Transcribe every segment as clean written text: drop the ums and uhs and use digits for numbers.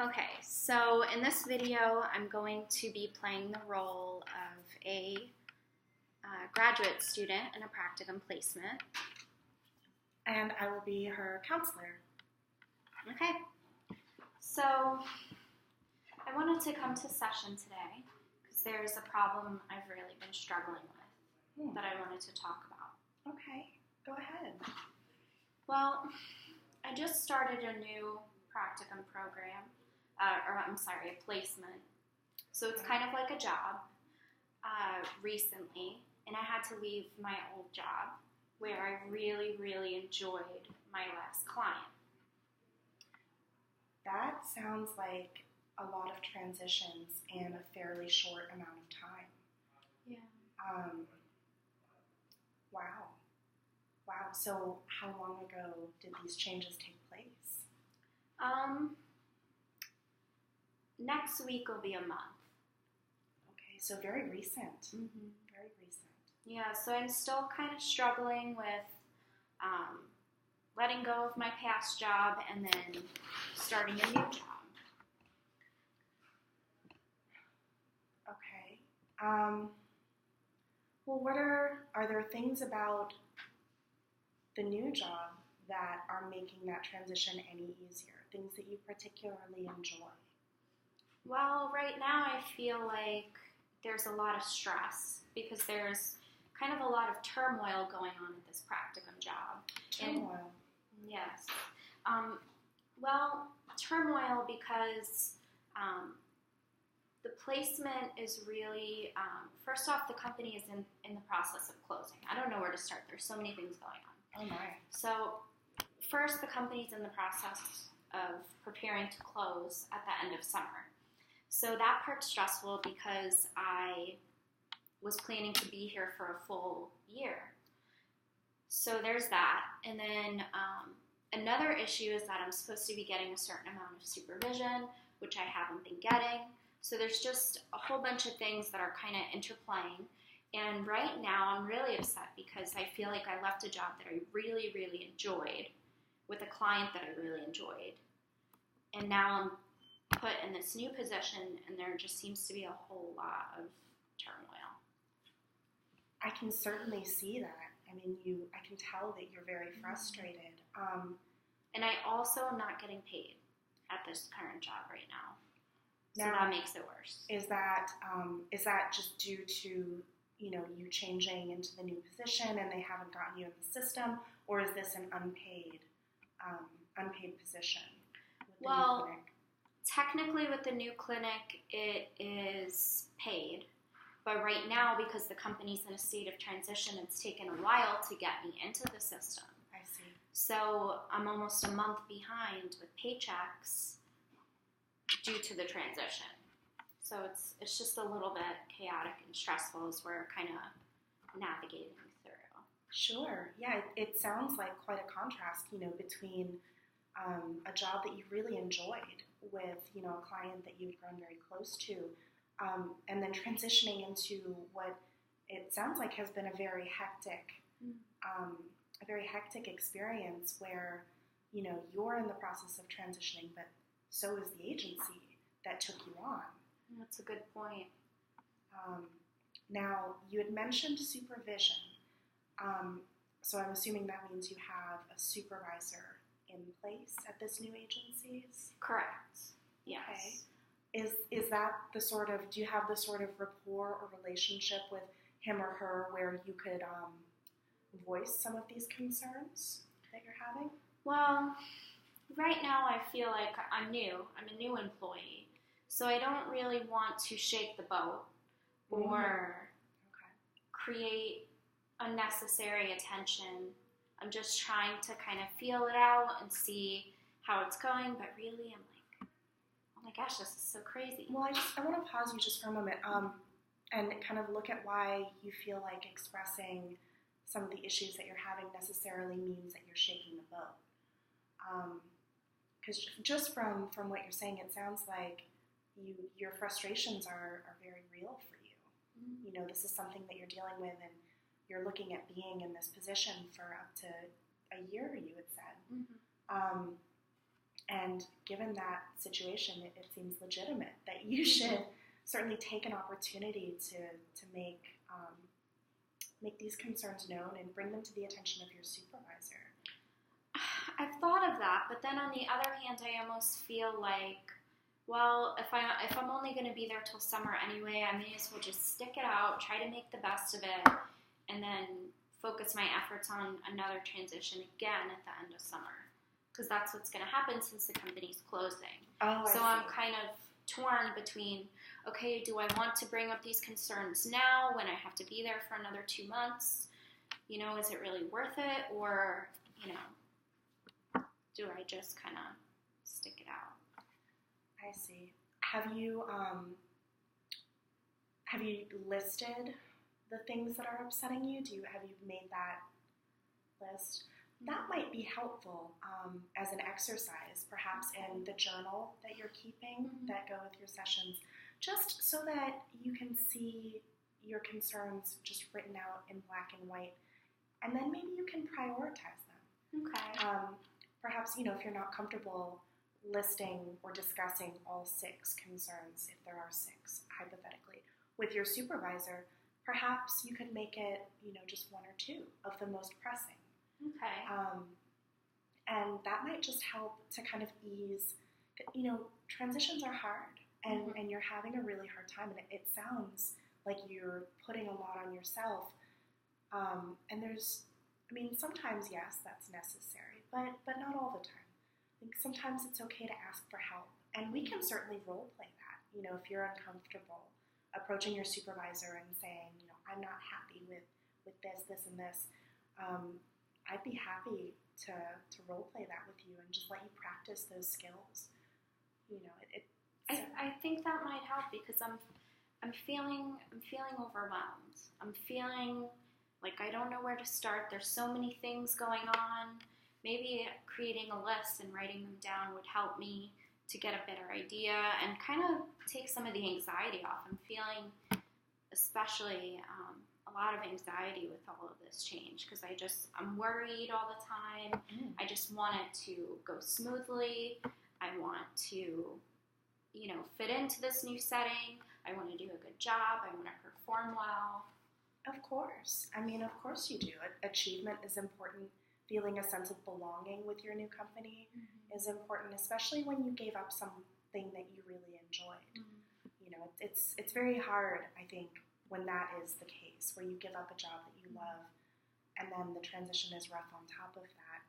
Okay, so in this video, I'm going to be playing the role of a graduate student in a practicum placement. And I will be her counselor. Okay, so I wanted to come to session today because there's a problem I've really been struggling with that I wanted to talk about. Okay, go ahead. Well, I just started a new practicum program, a placement. So it's kind of like a job recently, and I had to leave my old job where I really, really enjoyed my last client. That sounds like a lot of transitions in a fairly short amount of time. Yeah. Wow. So how long ago did these changes take place? Next week will be a month. Okay, so very recent. Mm-hmm. Very recent. Yeah, so I'm still kind of struggling with letting go of my past job and then starting a new job. Okay. Well, are there things about the new job that are making that transition any easier? Things that you particularly enjoy? Well, right now I feel like there's a lot of stress because there's kind of a lot of turmoil going on at this practicum job. Turmoil? Yes. Well, turmoil because the placement is really, first off, the company is in the process of closing. I don't know where to start. There's so many things going on. Oh, my. So, first, the company's in the process of preparing to close at the end of summer. So that part's stressful because I was planning to be here for a full year. So there's that. And then another issue is that I'm supposed to be getting a certain amount of supervision, which I haven't been getting. So there's just a whole bunch of things that are kind of interplaying. And right now I'm really upset because I feel like I left a job that I really, really enjoyed with a client that I really enjoyed. And now I'm put in this new position and there just seems to be a whole lot of turmoil. I can certainly see that. I mean, I can tell that you're very frustrated. And I also am not getting paid at this current job right now. So that makes it worse. Is that just due to, you changing into the new position and they haven't gotten you in the system, or is this an unpaid position with the new clinic? Technically with the new clinic, it is paid. But right now, because the company's in a state of transition, it's taken a while to get me into the system. I see. So I'm almost a month behind with paychecks due to the transition. So it's just a little bit chaotic and stressful as we're kind of navigating through. Sure. Yeah, it sounds like quite a contrast, between a job that you really enjoyed with, a client that you've grown very close to, and then transitioning into what it sounds like has been a very hectic experience where, you're in the process of transitioning, but so is the agency that took you on. That's a good point. Now, you had mentioned supervision, so I'm assuming that means you have a supervisor in place at this new agency? Correct. Yes. Okay. Is that do you have the sort of rapport or relationship with him or her where you could voice some of these concerns that you're having? Well, right now I feel like I'm new. I'm a new employee. So I don't really want to shake the boat or create unnecessary attention. I'm just trying to kind of feel it out and see how it's going, but really I'm like, oh my gosh, this is so crazy. Well, I want to pause you just for a moment and kind of look at why you feel like expressing some of the issues that you're having necessarily means that you're shaking the boat. Because just from what you're saying, it sounds like your frustrations are very real for you. Mm-hmm. This is something that you're dealing with, and you're looking at being in this position for up to a year, you had said. Mm-hmm. And given that situation, it seems legitimate that you should certainly take an opportunity to make these concerns known and bring them to the attention of your supervisor. I've thought of that, but then on the other hand, I almost feel like, well, if I'm only going to be there till summer anyway, I may as well just stick it out, try to make the best of it, and then focus my efforts on another transition again at the end of summer. Because that's what's going to happen since the company's closing. Oh, so I'm kind of torn between, okay, do I want to bring up these concerns now when I have to be there for another 2 months? You know, is it really worth it? Or, you know, do I just kind of stick it out? I see. Have you listed the things that are upsetting you? Have you made that list? That might be helpful as an exercise, perhaps in the journal that you're keeping that go with your sessions, just so that you can see your concerns just written out in black and white, and then maybe you can prioritize them. Okay. Perhaps, you know, if you're not comfortable listing or discussing all 6 concerns, if there are 6, hypothetically, with your supervisor, perhaps you could make it, you know, just 1 or 2 of the most pressing. Okay. And that might just help to kind of ease, you know, transitions are hard, and you're having a really hard time, and it sounds like you're putting a lot on yourself. And there's, I mean, sometimes, yes, that's necessary, but not all the time. I think sometimes it's okay to ask for help, and we can certainly role play that. You know, if you're uncomfortable approaching your supervisor and saying, you know, I'm not happy with this, and this, I'd be happy to role play that with you and just let you practice those skills. You know, I think that might help because I'm feeling overwhelmed. I'm feeling like I don't know where to start. There's so many things going on. Maybe creating a list and writing them down would help me to get a better idea and kind of take some of the anxiety off. I'm feeling especially a lot of anxiety with all of this change because I'm worried all the time. I just want it to go smoothly. I want to, you know, fit into this new setting. I want to do a good job. I want to perform well. Of course. I mean, of course you do. Achievement is important. Feeling a sense of belonging with your new company is important, especially when you gave up something that you really enjoyed. You know, it's very hard, I think, when that is the case, where you give up a job that you love, and then the transition is rough on top of that.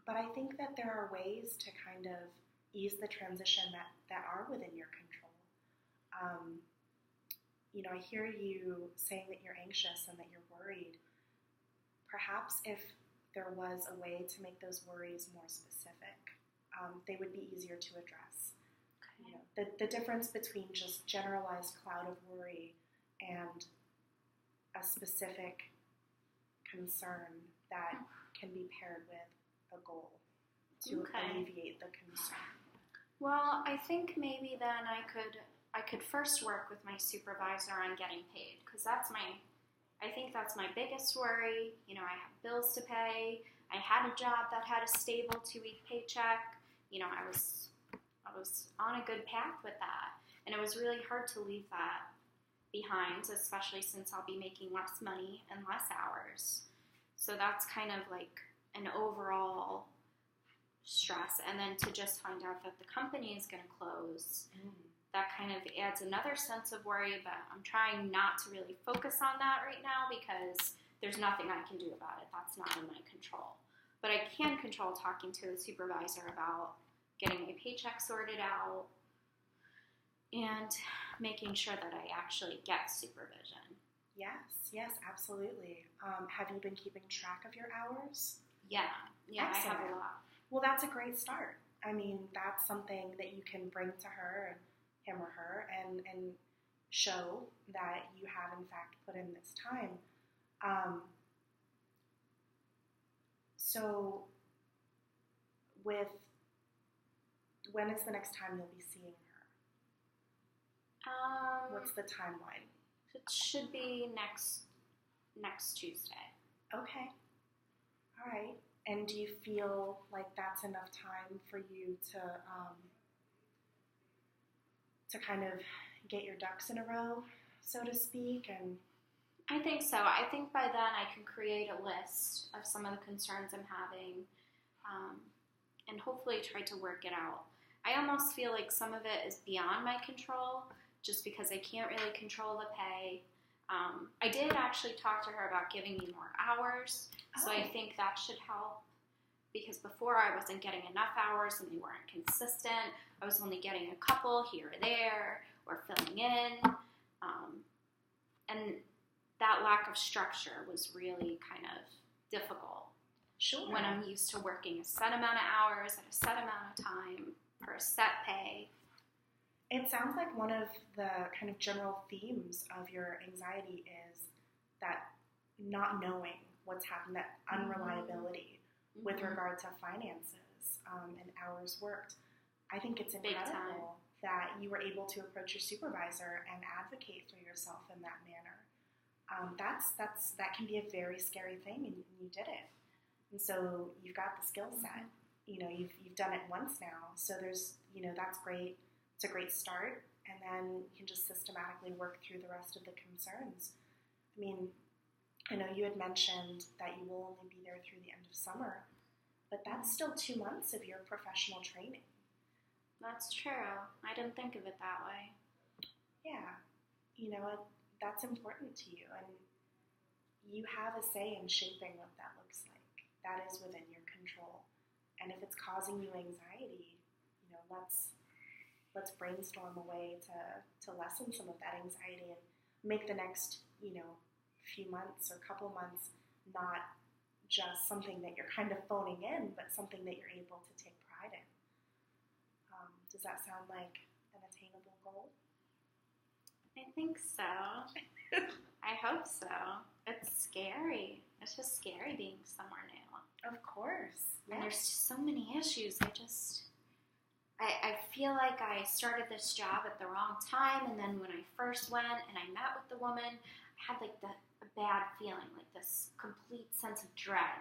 But I think that there are ways to kind of ease the transition that are within your control. You know, I hear you saying that you're anxious and that you're worried. Perhaps if there was a way to make those worries more specific, they would be easier to address. You know, the difference between just generalized cloud of worry and a specific concern that can be paired with a goal to alleviate the concern. Well, I think maybe then I could first work with my supervisor on getting paid because I think that's my biggest worry. You know, I have bills to pay. I had a job that had a stable 2-week paycheck. You know, I was on a good path with that. And it was really hard to leave that behind, especially since I'll be making less money and less hours. So that's kind of like an overall stress. And then to just find out that the company is going to close, that kind of adds another sense of worry, but I'm trying not to really focus on that right now because there's nothing I can do about it. That's not in my control. But I can control talking to the supervisor about getting my paycheck sorted out and making sure that I actually get supervision. Yes, absolutely. Have you been keeping track of your hours? Yeah, Excellent. I have a lot. Well, that's a great start. I mean, that's something that you can bring to her, him or her, and show that you have, in fact, put in this time. So, when is the next time you'll be seeing her? What's the timeline? It should be next Tuesday. Okay. All right. And do you feel like that's enough time for you to kind of get your ducks in a row, so to speak? And I think so. I think by then I can create a list of some of the concerns I'm having, and hopefully try to work it out. I almost feel like some of it is beyond my control, just because I can't really control the pay. I did actually talk to her about giving me more hours, so I think that should help, because before I wasn't getting enough hours and they weren't consistent. I was only getting a couple here or there, or filling in, and that lack of structure was really kind of difficult. Sure. When I'm used to working a set amount of hours at a set amount of time for a set pay. It sounds like one of the kind of general themes of your anxiety is that not knowing what's happened, that unreliability with regard to finances and hours worked. I think it's incredible that you were able to approach your supervisor and advocate for yourself in that manner. That can be a very scary thing, and you did it. And so you've got the skill set. You know, you've done it once now, so there's, that's great. It's a great start, and then you can just systematically work through the rest of the concerns. I mean, I know you had mentioned that you will only be there through the end of summer, but that's still 2 months of your professional training. That's true. I didn't think of it that way. Yeah. That's important to you, and you have a say in shaping what that looks like. That is within your control. And if it's causing you anxiety, let's brainstorm a way to lessen some of that anxiety and make the next, few months or couple months not just something that you're kind of phoning in, but something that you're able to take pride in. Does that sound like an attainable goal? I think so. I hope so. It's scary. It's just scary being somewhere new. Of course. Yes. And there's so many issues. I feel like I started this job at the wrong time, and then when I first went and I met with the woman, I had like a bad feeling, like this complete sense of dread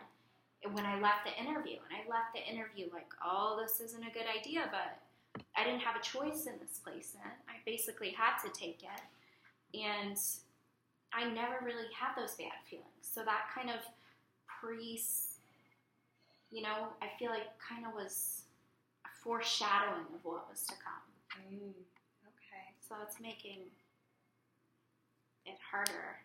when I left the interview. And I left the interview like, oh, this isn't a good idea, but I didn't have a choice in this placement. I basically had to take it. And I never really had those bad feelings. So that kind of I feel like kind of was a foreshadowing of what was to come. Okay. So it's making it harder.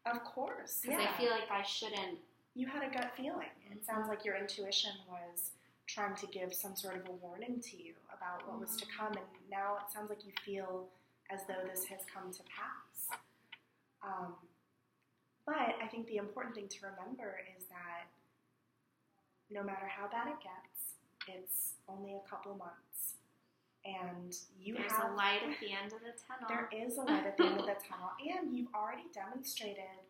Of course. Because I feel like I shouldn't. You had a gut feeling. It sounds like your intuition was trying to give some sort of a warning to you about what was to come, and now it sounds like you feel as though this has come to pass. But I think the important thing to remember is that no matter how bad it gets, it's only a couple months. And There's a light at the end of the tunnel. There is a light at the end of the tunnel, and you've already demonstrated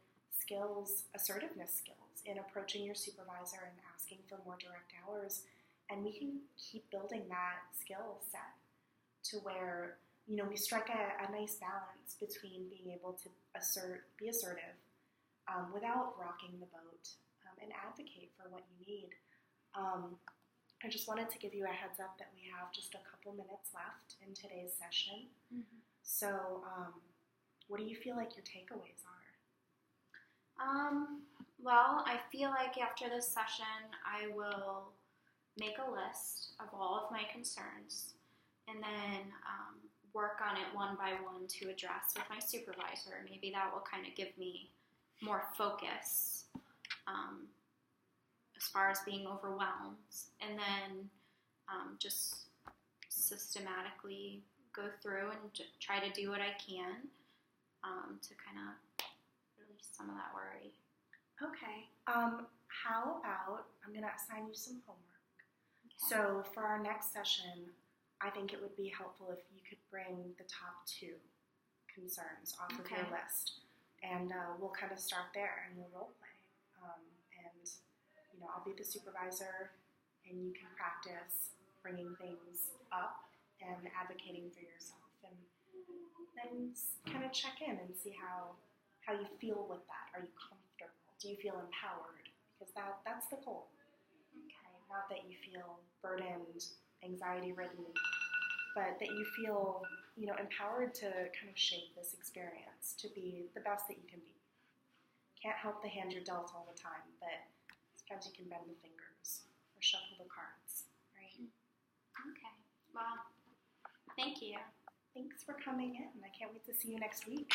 assertiveness skills in approaching your supervisor and asking for more direct hours. And we can keep building that skill set to where, we strike a nice balance between being able to be assertive without rocking the boat, and advocate for what you need. I just wanted to give you a heads up that we have just a couple minutes left in today's session. So what do you feel like your takeaways are? Well, I feel like after this session, I will make a list of all of my concerns and then work on it one by one to address with my supervisor. Maybe that will kind of give me more focus as far as being overwhelmed, and then just systematically go through and try to do what I can to kind of release some of that worry. Okay. How about I'm going to assign you some homework. Okay. So for our next session, I think it would be helpful if you could bring the top 2 concerns off of your list. And we'll kind of start there and we'll role play. I'll be the supervisor, and you can practice bringing things up and advocating for yourself. And then kind of check in and see how you feel with that. Are you comfortable? Do you feel empowered? Because that's the goal. Not that you feel burdened, anxiety-ridden, but that you feel, empowered to kind of shape this experience to be the best that you can be. Can't help the hand you're dealt all the time, but sometimes you can bend the fingers or shuffle the cards, right? Okay. Well, thank you. Thanks for coming in. I can't wait to see you next week.